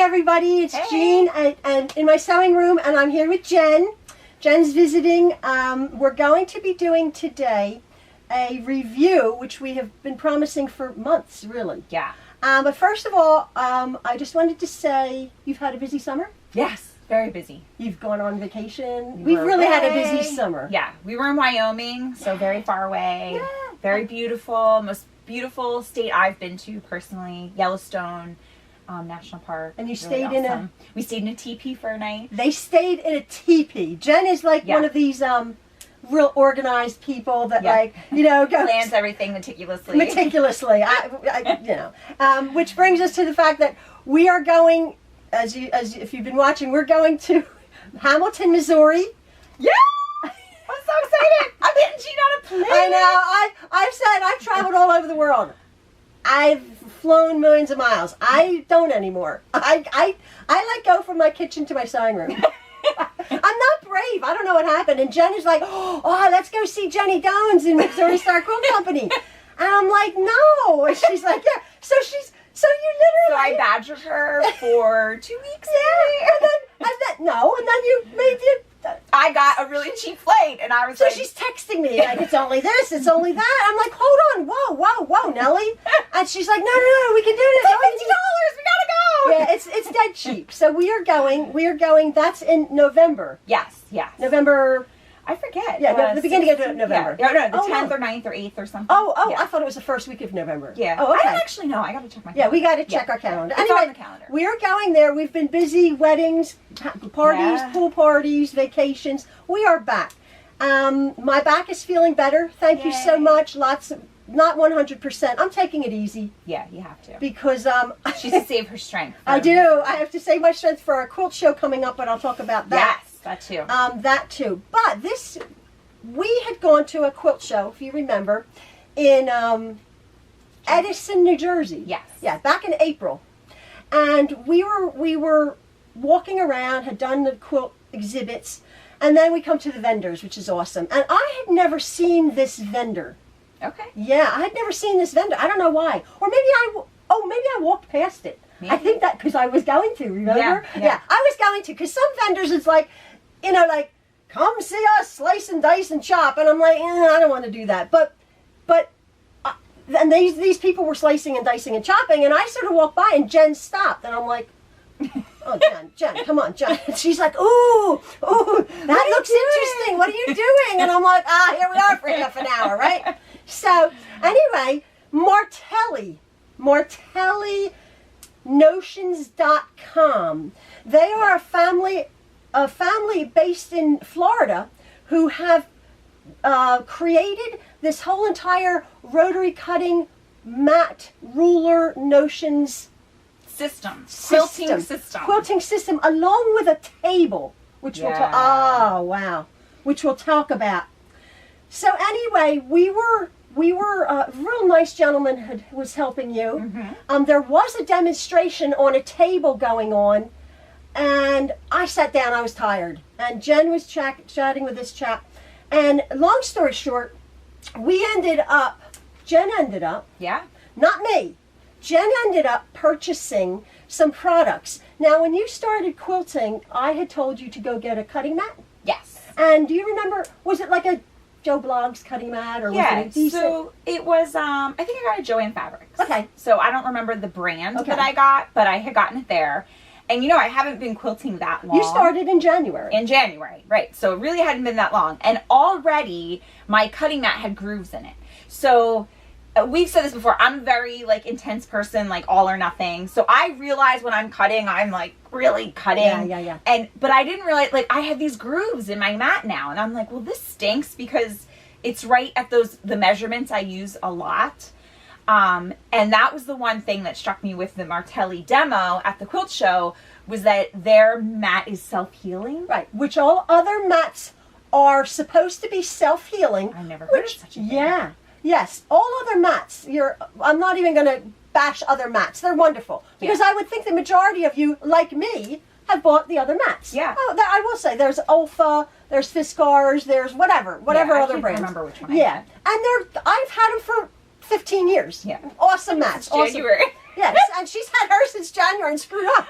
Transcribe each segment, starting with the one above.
everybody, it's Hey. Jean and in my sewing room, and I'm here with Jen. Jen's visiting. We're going to be doing today a review, which we have been promising for months, really. Yeah. But first of all, I just wanted to say you've had a busy summer. Yes. Very busy. You've gone on vacation. We We've were really had a away. busy summer. Yeah. We were in Wyoming, so very far away. Yeah. Very beautiful. Most beautiful state I've been to personally. Yellowstone National Park. And you Really stayed in awesome. We stayed in a teepee for a night. They stayed in a teepee. Jen is like one of these real organized people that go Plans everything meticulously. Which brings us to the fact that we are going, as if you've been watching, we're going to Hamilton, Missouri. Yeah. I'm so excited. I'm getting Jean on a plane. I know. I've said I've traveled all over the world. I've flown millions of miles. I don't anymore. I let go from my kitchen to my sewing room. I'm not brave. I don't know what happened. And Jen is like, oh, let's go see Jenny Dones in Missouri Star Quilt Company. And I'm like, no. And she's like, yeah. So you literally. So I badgered her for 2 weeks. Yeah. And then you made it. I got a really cheap flight, and I was like... So she's texting me, like, it's only this, it's only that. I'm like, hold on, whoa, Nellie. And she's like, no, we can do this. It's $50, we gotta go! Yeah, it's dead cheap. So we are going, that's in November. Yes. November... I forget. Yeah, the beginning of November. Yeah. No, the 10th or 9th or 8th or something. Oh, yeah. I thought it was the first week of November. Yeah. Oh, okay. I don't actually know. I gotta check my calendar. Yeah, we gotta check our calendar. It's on the calendar. We're going there. We've been busy, weddings, parties, pool parties, vacations. We are back. My back is feeling better. Thank you so much. Not 100%. I'm taking it easy. Yeah, you have to. Because she's to save her strength. I do. I have to save my strength for our quilt show coming up, but I'll talk about that. Yes, that too. That too. But we had gone to a quilt show, if you remember, in Edison, New Jersey. Yes. Yeah, back in April. And we were walking around, had done the quilt exhibits, and then we come to the vendors, which is awesome. And I had never seen this vendor. Okay. Yeah, I had never seen this vendor. I don't know why. Or maybe I walked past it. Maybe. I think that because I was going to, remember? Yeah, I was going to, because some vendors, it's like, come see us slice and dice and chop. And I'm like, I don't want to do that. But and these people were slicing and dicing and chopping, and I sort of walked by, and Jen stopped, and I'm like, oh, Jen, come on, Jen. And she's like, ooh, that looks interesting. What are you doing? And I'm like, here we are for half an hour, right? So anyway, Martelli Notions.com. They are a family based in Florida who have created this whole entire rotary cutting mat ruler notions quilting system along with a table, which we'll talk about. So anyway, we were a real nice gentleman was helping you. Mm-hmm. There was a demonstration on a table going on, and I sat down. I was tired, and Jen was chatting with this chap. And long story short, Jen ended up, not me, Jen ended up purchasing some products. Now, when you started quilting, I had told you to go get a cutting mat. Yes. And do you remember, was it like a Joe Blogg's cutting mat, or was it a decent? So it was, I think I got a Joann Fabrics. Okay. So I don't remember the brand that I got, but I had gotten it there. And I haven't been quilting that long. You started in January. In January, right. So it really hadn't been that long. And already my cutting mat had grooves in it. So we've said this before, I'm a very intense person, all or nothing. So I realize when I'm cutting, I'm really cutting. Yeah. But I didn't realize, I had these grooves in my mat now. And I'm like, well, this stinks because it's right at the measurements I use a lot. And that was the one thing that struck me with the Martelli demo at the quilt show, was that their mat is self-healing. Right, which all other mats are supposed to be self-healing. I never heard of such a thing. Yeah, yes, all other mats, I'm not even going to bash other mats. They're wonderful. Because I would think the majority of you, like me, have bought the other mats. Yeah. Oh, I will say, there's Olfa, there's Fiskars, there's whatever other brands. I remember which one. Yeah, and I've had them for 15 years. Yeah. Awesome mats. Awesome. January. Yes, and she's had hers since January and screwed up.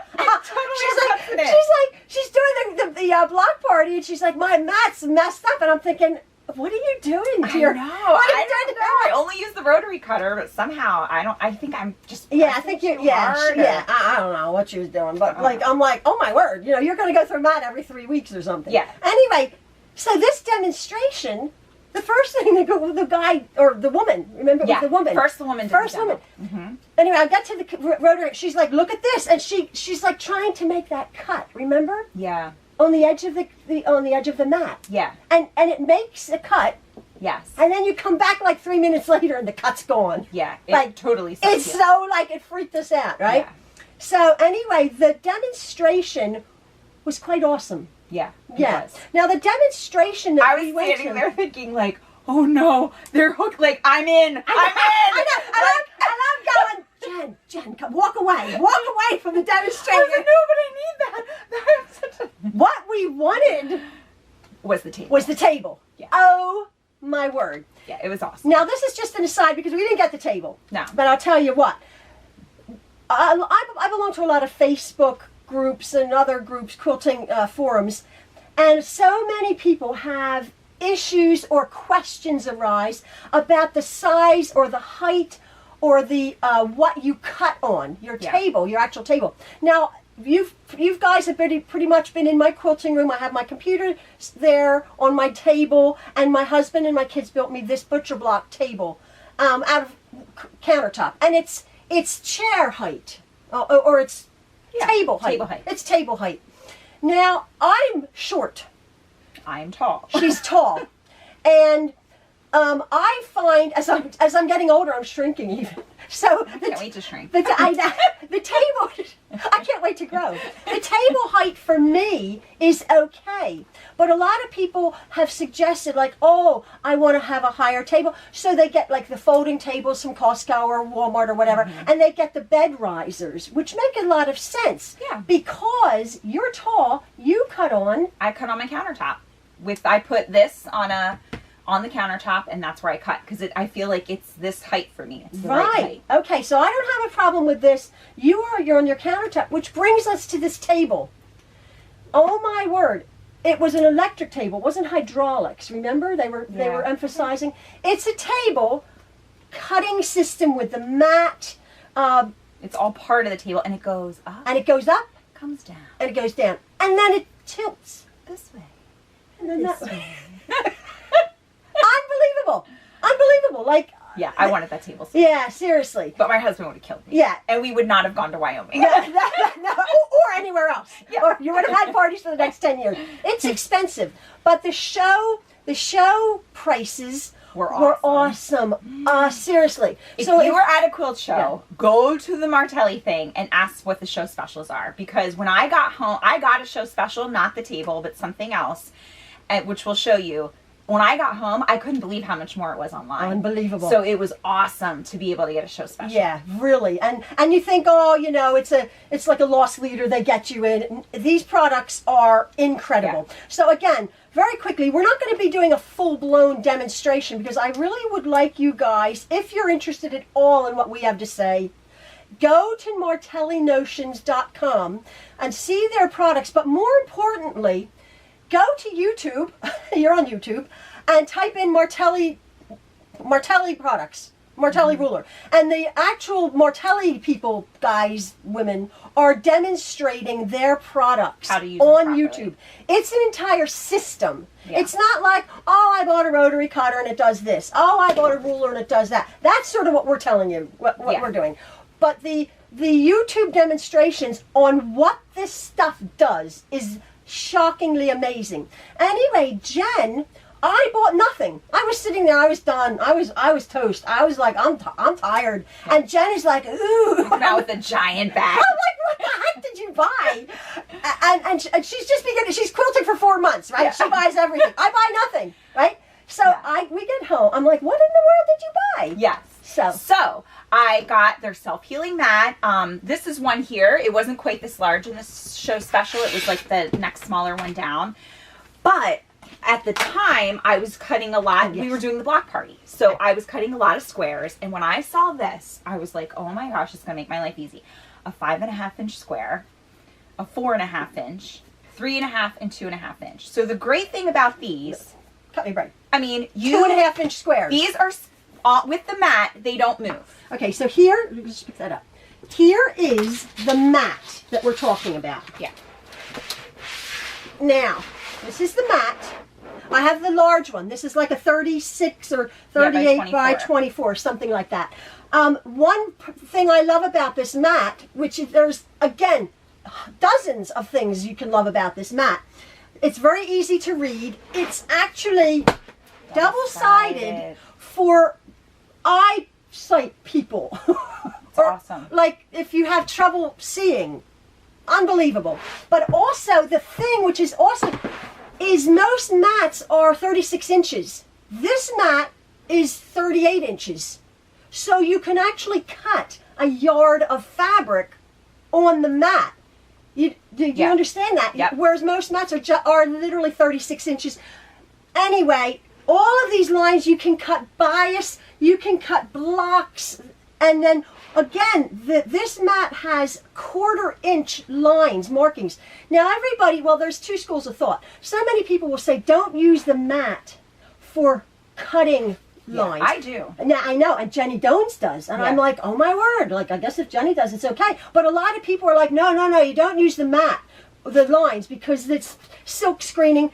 She's doing the block party, and she's like, my mat's messed up, and I'm thinking, what are you doing, dear? I know. I don't know. I only use the rotary cutter, but somehow I think I'm just. Yeah, I think you. Yeah, I don't know what she was doing, but like I'm like, oh my word, you're going to go through mat every 3 weeks or something. Yeah. Anyway, so this demonstration. The first thing the guy or the woman, remember it was the woman. First the woman. Mm-hmm. Anyway, I got to the rotary. She's like, look at this, and she's like trying to make that cut. Remember? Yeah. On the edge of the mat. Yeah. And it makes a cut. Yes. And then you come back like 3 minutes later, and the cut's gone. Yeah. Like totally. It's so like it freaked us out, right? Yeah. So anyway, the demonstration was quite awesome. Yeah. Yeah. Now the demonstration that I was standing there thinking like, oh no, they're hooked. Like I'm in. I know. And I'm going, Jen, come, walk away from the demonstration. I was like, no, but I need that. What we wanted was the table. Yeah. Oh my word. Yeah, it was awesome. Now this is just an aside because we didn't get the table. No. But I'll tell you what. I belong to a lot of Facebook groups and other groups, quilting forums, and so many people have issues or questions arise about the size or the height or the what you cut on your table, your actual table. Now you guys have pretty much been in my quilting room. I have my computer there on my table, and my husband and my kids built me this butcher block table out of countertop, and it's chair height or it's table height. It's table height. Now, I'm short. I'm tall. She's tall. And I find as I'm getting older, I'm shrinking even. So I can't wait to shrink. The table, I can't wait to grow. The table height for me is okay. But a lot of people have suggested like, oh, I want to have a higher table. So they get like the folding tables from Costco or Walmart or whatever, and they get the bed risers, which make a lot of sense. Yeah. Because you're tall, you cut on. I cut on my countertop. I put this on the countertop, and that's where I cut because I feel like it's this height for me. It's the right height. Okay, so I don't have a problem with this. You're on your countertop, which brings us to this table. Oh my word. It was an electric table. It wasn't hydraulics. Remember? They were emphasizing. It's a table cutting system with the mat. It's all part of the table, and it goes up. And it goes up. Comes down. And it goes down. And then it tilts. This way. And then this that way. Unbelievable. Like, yeah, I wanted that table. Yeah, seriously. But my husband would have killed me. Yeah. And we would not have gone to Wyoming. No, or anywhere else. Yeah. Or you would have had parties for the next 10 years. It's expensive. But the show prices were awesome. Seriously. If you were at a quilt show, go to the Martelli thing and ask what the show specials are. Because when I got home, I got a show special, not the table, but something else, which we'll show you. When I got home, I couldn't believe how much more it was online. Unbelievable. So it was awesome to be able to get a show special. Yeah, really. And you think, oh, it's like a loss leader they get you in. These products are incredible. Yeah. So again, very quickly, we're not going to be doing a full-blown demonstration because I really would like you guys, if you're interested at all in what we have to say, go to martellinotions.com and see their products. But more importantly, go to YouTube, you're on YouTube, and type in Martelli products, Martelli ruler. And the actual Martelli people, guys, women, are demonstrating their products on YouTube. It's an entire system. Yeah. It's not like, oh, I bought a rotary cutter and it does this. Oh, I bought a ruler and it does that. That's sort of what we're telling you, what we're doing. But the YouTube demonstrations on what this stuff does is shockingly amazing. Anyway, Jen, I bought nothing. I was sitting there. I was done. I was toast. I was like, I'm tired. And Jen is like, ooh. Now with a giant bag. I'm like, what the heck did you buy? And she's just beginning. She's quilting for 4 months, right? Yeah. She buys everything. I buy nothing, right? So we get home. I'm like, what in the world did you buy? Yes. So I got their self-healing mat. This is one here. It wasn't quite this large in this show special. It was like the next smaller one down. But at the time, I was cutting a lot. Yes. We were doing the block party. So I was cutting a lot of squares. And when I saw this, I was like, oh my gosh, it's going to make my life easy. A 5.5 inch square, a 4.5 inch, 3.5 and 2.5 inch. So the great thing about these, cut me right. I mean, 2.5 inch squares. These are, with the mat, they don't move. Okay, so here, let's pick that up. Here is the mat that we're talking about. Yeah. Now, this is the mat. I have the large one. This is like a 36 or 38 by 24, something like that. One thing I love about this mat, which there's, again, dozens of things you can love about this mat. It's very easy to read. It's actually double-sided for eyesight people. Awesome. Like if you have trouble seeing. Unbelievable. But also the thing which is awesome is most mats are 36 inches. This mat is 38 inches. So you can actually cut a yard of fabric on the mat. Do you understand that? Yep. Whereas most mats are literally 36 inches. Anyway, all of these lines you can cut bias, you can cut blocks, and then again, this mat has 1/4 inch lines, markings. Now everybody, well, there's two schools of thought. So many people will say, don't use the mat for cutting lines. I do. Now I know, and Jenny Dones does, and I'm like, oh my word, like I guess if Jenny does, it's okay. But a lot of people are like, no, you don't use the mat, the lines, because it's silk screening.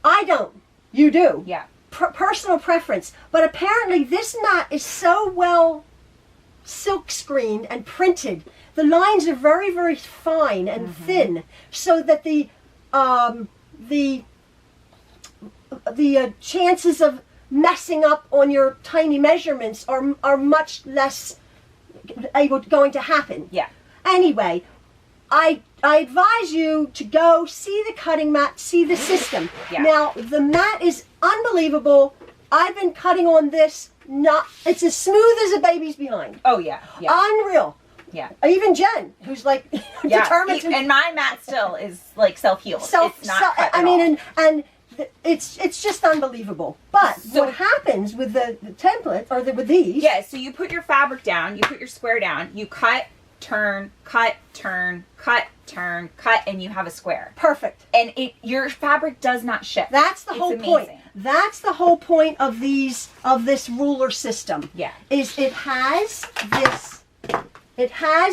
I don't. You do. Yeah. Personal preference. But apparently this mat is so well silk screened and printed. The lines are very, very fine and thin, so that the chances of messing up on your tiny measurements are much less going to happen. Yeah. Anyway, I advise you to go see the cutting mat, see the system. Yeah. Now the mat is unbelievable. I've been cutting on this. It's as smooth as a baby's behind. Oh yeah. Yeah. Unreal. Yeah. Even Jen, who's like determined to. And my mat still is like self-healed. It's not cut at all. and it's just unbelievable. But so what happens with the template or with these? Yeah. So you put your fabric down, you put your square down, you cut, turn, cut, turn, cut, turn, cut, and you have a square. Perfect. And your fabric does not shift. That's the whole point. That's the whole point of this ruler system. Yeah. Is it has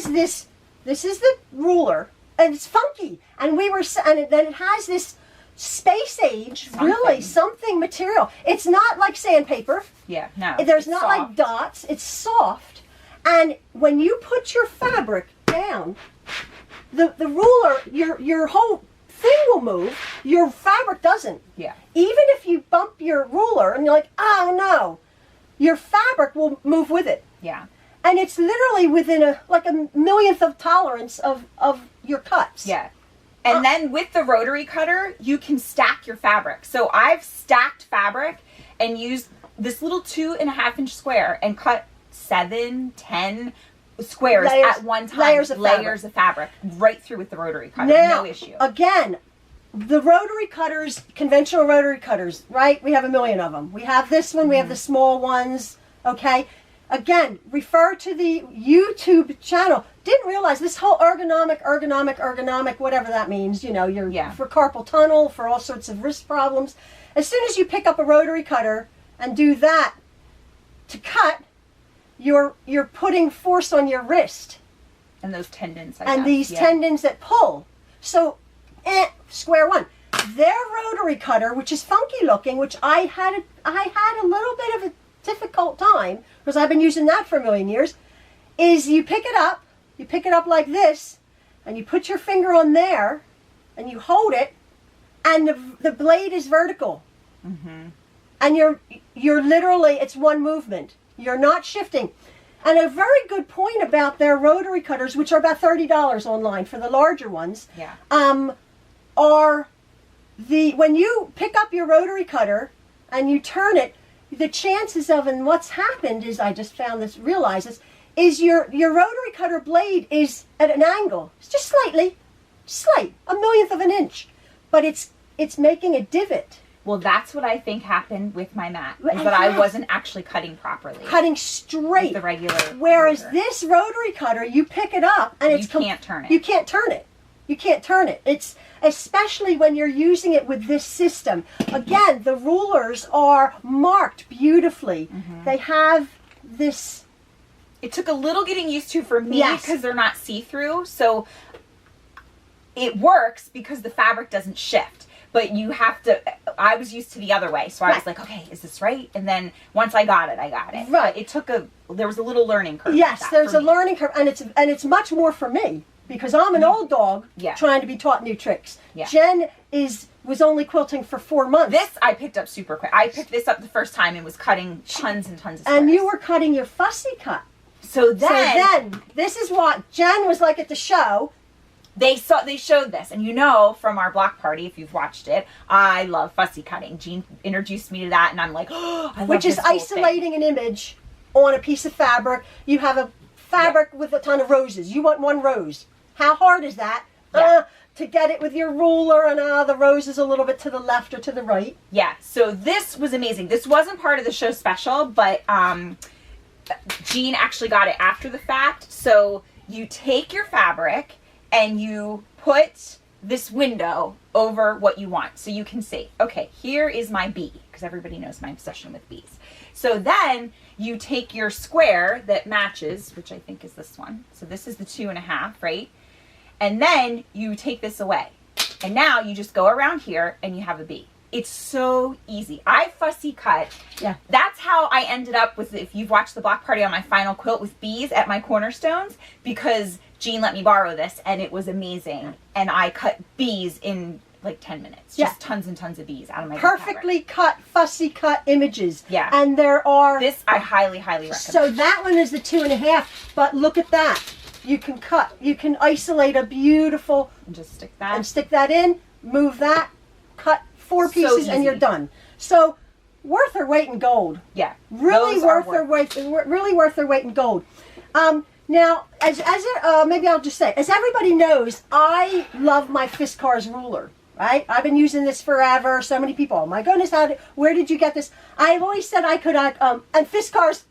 this. This is the ruler, and it's funky. And then it has this space age, really something material. It's not like sandpaper. Yeah. No. There's not like dots. It's soft. And when you put your fabric down, the ruler, your whole thing will move. Your fabric doesn't. Yeah. Even if you bump your ruler and you're like, oh no, your fabric will move with it. Yeah. And it's literally within a millionth of tolerance of your cuts. Yeah. And then with the rotary cutter, you can stack your fabric. So I've stacked fabric and used this little 2.5 inch square and cut 7, 10 squares at one time. Layers of fabric right through with the rotary cutter. Now, no issue. Again, the rotary cutters, conventional rotary cutters, right? We have a million of them. We have this one. We have the small ones. Okay. Again, refer to the YouTube channel. Didn't realize this whole ergonomic, whatever that means. You know, for carpal tunnel, for all sorts of wrist problems. As soon as you pick up a rotary cutter and do that to cut, you're putting force on your wrist. And those tendons. These tendons that pull. So, square one. Their rotary cutter, which is funky looking, which I had a little bit of a difficult time because I've been using that for a million years, is you pick it up like this, and you put your finger on there, and you hold it, and the blade is vertical. And you're literally, it's one movement. You're not shifting. And a very good point about their rotary cutters, which are about $30 online for the larger ones, are when you pick up your rotary cutter and you turn it, the chances of, and what's happened is, I just realized this, is your rotary cutter blade is at an angle. It's just slight, a millionth of an inch, but it's making a divot Well, that's what I think happened with my mat, is that I wasn't actually cutting properly. Cutting straight. With the regular Whereas rotor. this rotary cutter, you pick it up and you can't turn it. You can't turn it. You can't turn it. It's especially when you're using it with this system. Again, the rulers are marked beautifully. They have this. It took a little getting used to for me because they're not see-through. So it works because the fabric doesn't shift. But you have to, I was used to the other way. So I was like, okay, is this right? And then once I got it, I got it. Right. But it took there was a little learning curve. Yes, there's a learning curve. And it's much more for me because I'm an old dog trying to be taught new tricks. Yeah. Jen was only quilting for 4 months. This I picked up super quick. I picked this up the first time and was cutting tons and tons of squares. And you were cutting your fussy cut. So then this is what Jen was like at the show. They showed this, and you know from our block party, if you've watched it, I love fussy cutting. Jean introduced me to that, and I'm like, oh, I love Which is this whole isolating an image on a piece of fabric. You have a fabric with a ton of roses. You want one rose. How hard is that? To get it with your ruler, and the rose is a little bit to the left or to the right. Yeah, so this was amazing. This wasn't part of the show special, but Jean actually got it after the fact. So you take your fabric and you put this window over what you want. So you can see, okay, here is my bee, because everybody knows my obsession with bees. So then you take your square that matches, which I think is this one. So this is the 2.5, right? And then you take this away. And now you just go around here and you have a bee. It's so easy. I fussy cut. Yeah. That's how I ended up with, if you've watched the block party on my final quilt, with bees at my cornerstones, because Jean let me borrow this and it was amazing. And I cut bees in like 10 minutes. Just tons and tons of bees out of my perfectly cut, fussy cut images. Yeah. And there are... This I highly, highly recommend. So that one is the 2.5, but look at that. You can cut. You can isolate a beautiful... And just stick that. And stick that in, move that, cut 4 pieces, and you're done. So worth their weight in gold. Yeah. Really worth their weight. Really worth their weight in gold. Now, maybe I'll just say, as everybody knows, I love my Fiskars ruler. Right? I've been using this forever. So many people, oh my goodness, where did you get this? I've always said I could, and Fiskars,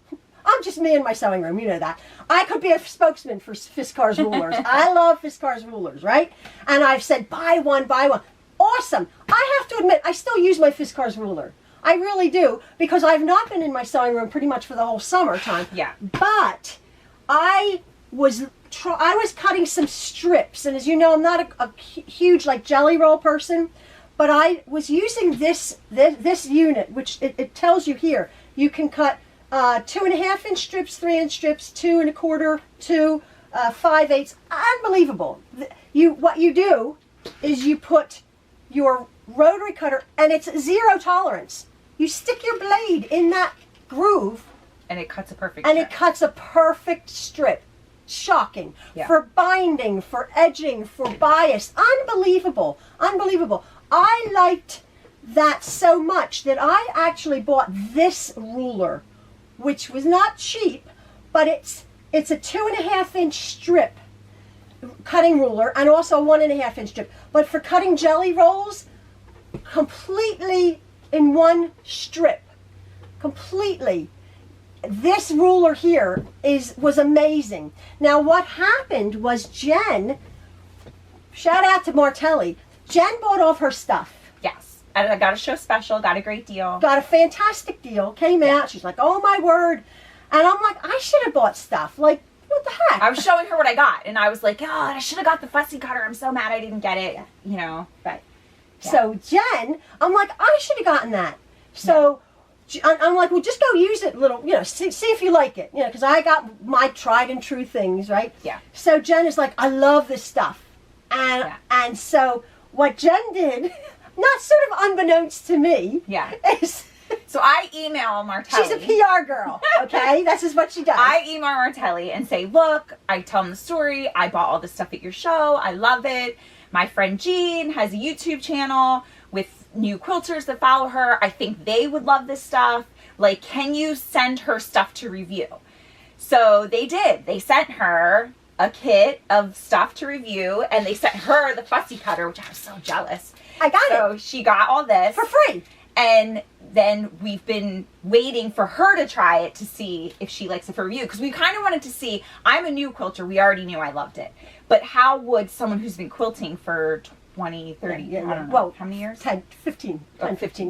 I'm just me in my sewing room, you know that. I could be a spokesman for Fiskars rulers. I love Fiskars rulers, right? And I've said, buy one, buy one. Awesome. I have to admit, I still use my Fiskars ruler. I really do, because I've not been in my sewing room pretty much for the whole summertime. Yeah. But I was cutting some strips, and as you know, I'm not a huge like jelly roll person, but I was using this unit, which it tells you here. You can cut 2.5 inch strips, 3 inch strips, 2 1/4, 2 5/8. Unbelievable. What you do is you put your rotary cutter, and it's 0 tolerance. You stick your blade in that groove, and it cuts a perfect and strip. it cuts a perfect strip. Shocking. Yeah. For binding, for edging, for bias. Unbelievable. Unbelievable. I liked that so much that I actually bought this ruler, which was not cheap, but it's a 2.5 inch strip cutting ruler, and also a 1.5 inch strip. But for cutting jelly rolls, completely in one strip. Completely. This ruler here was amazing. Now what happened was Jen, shout out to Martelli, Jen bought all of her stuff. Yes. And I got a show special, got a great deal. Got a fantastic deal, came out, she's like, oh my word. And I'm like, I should have bought stuff. Like, what the heck? I was showing her what I got, and I was like, God, I should have got the fussy cutter. I'm so mad I didn't get it, you know. Right. Yeah. So Jen, I'm like, I should have gotten that. So I'm like, well, just go use it, see if you like it, because I got my tried and true things, right? Yeah. So Jen is like, I love this stuff, and so what Jen did, not sort of unbeknownst to me, is. So I email Martelli. She's a PR girl, okay? This is what she does. I email Martelli and say, look, I tell him the story. I bought all this stuff at your show. I love it. My friend Jean has a YouTube channel with new quilters that follow her. I think they would love this stuff. Like, can you send her stuff to review? So they did. They sent her a kit of stuff to review, and they sent her the fussy cutter, which I was so jealous. I got it. So she got all this. For free. And then we've been waiting for her to try it to see if she likes it for review. Because we kind of wanted to see, I'm a new quilter. We already knew I loved it. But how would someone who's been quilting for 20, 30, I don't know, well, how many years? 15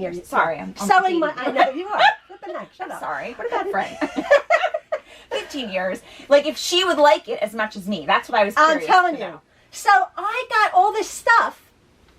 years. Sorry, I'm sewing I know, you are. Flipping heck, shut up. Sorry, what a bad friend. 15 years. Like, if she would like it as much as me. That's what I was curious I'm telling to you. know. So I got all this stuff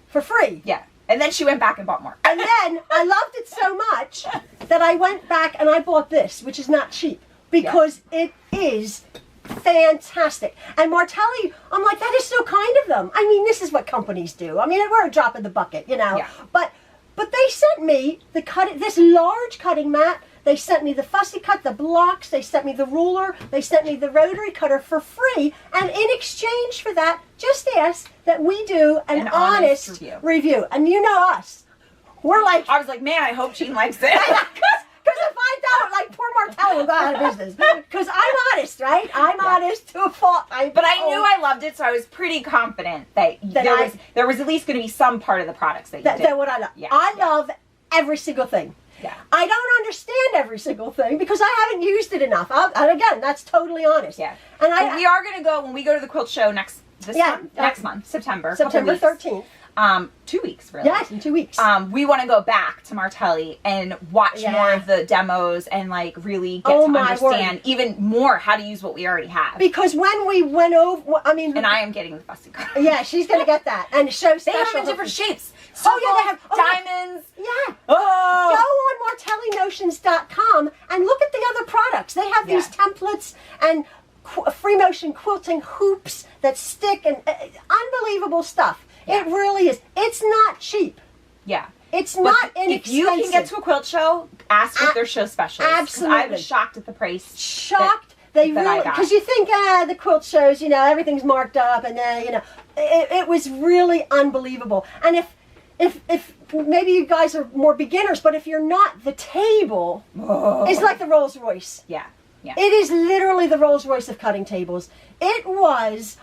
for free. Yeah. And then she went back and bought more. And then I loved it so much that I went back and I bought this, which is not cheap, because it is fantastic. And Martelli, I'm like, that is so kind of them. I mean, this is what companies do. I mean, we're a drop in the bucket, you know. Yeah. But they sent me this large cutting mat. They sent me the fussy cut, the blocks. They sent me the ruler. They sent me the rotary cutter for free. And in exchange for that, just ask that we do an honest review. And you know us. We're like... I was like, man, I hope Jean likes it. Because if I don't, like, poor Martelli will go out of business. Because I'm honest, right? I'm honest to a fault. But I knew I loved it, so I was pretty confident that there was at least going to be some part of the products that you did. That's what I love. Yeah. I love every single thing. Yeah. I don't understand every single thing because I haven't used it enough. And again, that's totally honest. Yeah. And we are going to go, when we go to the quilt show next month, September 13th. 2 weeks, really. Yes, in 2 weeks. We want to go back to Martelli and watch more of the demos and like really get to understand even more how to use what we already have. Because when we went over, I mean... And I am getting the fussy cut. Yeah, she's going to get that. And show special. They have them in different shapes. They have diamonds. Yeah. Oh. Go on martellinotions.com and look at the other products. They have these templates and free motion quilting hoops that stick and unbelievable stuff. Yeah. It really is. It's not cheap. Yeah. It's not inexpensive. If you can get to a quilt show, ask if their show specials. Absolutely. I was shocked at the price. Shocked. They really, because you think, the quilt shows, you know, everything's marked up, and you know, it was really unbelievable. And if maybe you guys are more beginners, but if you're not, the table is like the Rolls Royce. Yeah. Yeah. It is literally the Rolls Royce of cutting tables. I was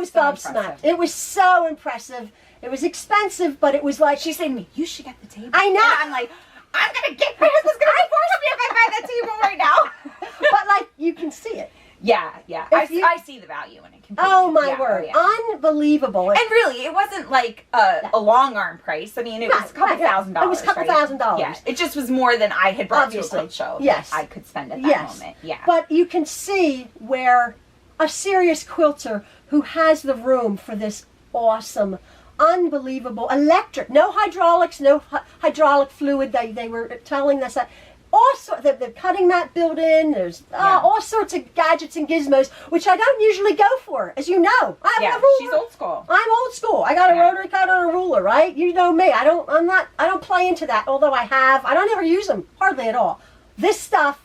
so gobsmacked. impressive. It was so impressive. It was expensive, but it was like... She's saying to me, you should get the table. I know. And I'm like, I'm going to get this. It's going to force me if I buy that table right now. But like, you can see it. Yeah. I see the value in it. Completely. Oh my word. Unbelievable. And really, it wasn't like a long arm price. I mean, it was a couple $1,000. It was a couple $1,000. Yeah. It just was more than I had brought to a quilt show. Yes. That I could spend at that moment. Yeah. But you can see where a serious quilter who has the room for this awesome, unbelievable electric, no hydraulics, no hydraulic fluid. They were telling us that. Also, the cutting mat built in. There's all sorts of gadgets and gizmos, which I don't usually go for, as you know. I have a ruler. She's old school. I'm old school. I got a rotary cutter and a ruler, right? You know me. I don't play into that. Although I don't ever use them hardly at all. This stuff.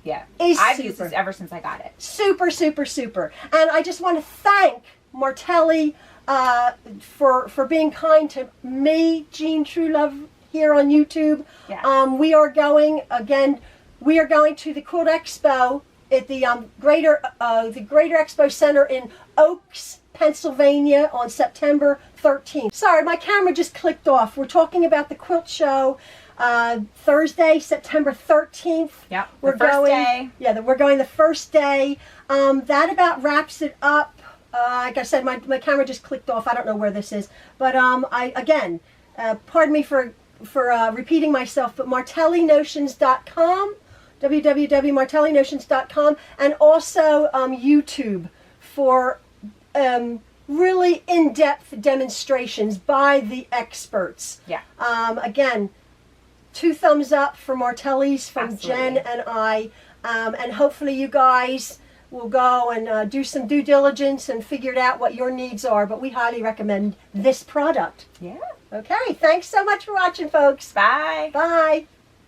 Yeah, I've used this ever since I got it. Super, super, super. And I just want to thank Martelli for being kind to me, Jean Truelove, here on YouTube. Yeah. We are going to the Quilt Expo at the Greater Expo Center in Oaks, Pennsylvania on September 13th. Sorry, my camera just clicked off. We're talking about the quilt show. Thursday, September 13th. Yeah, we're going the first day. That about wraps it up. Like I said, my camera just clicked off. I don't know where this is. But pardon me for repeating myself, but martellinotions.com, www.martellinotions.com, and also YouTube for really in-depth demonstrations by the experts. Yeah. Again, 2 thumbs up for Martelli's from Absolutely. Jen and I, and hopefully you guys will go and do some due diligence and figure out what your needs are, but we highly recommend this product. Yeah. Okay, thanks so much for watching, folks. Bye. Bye.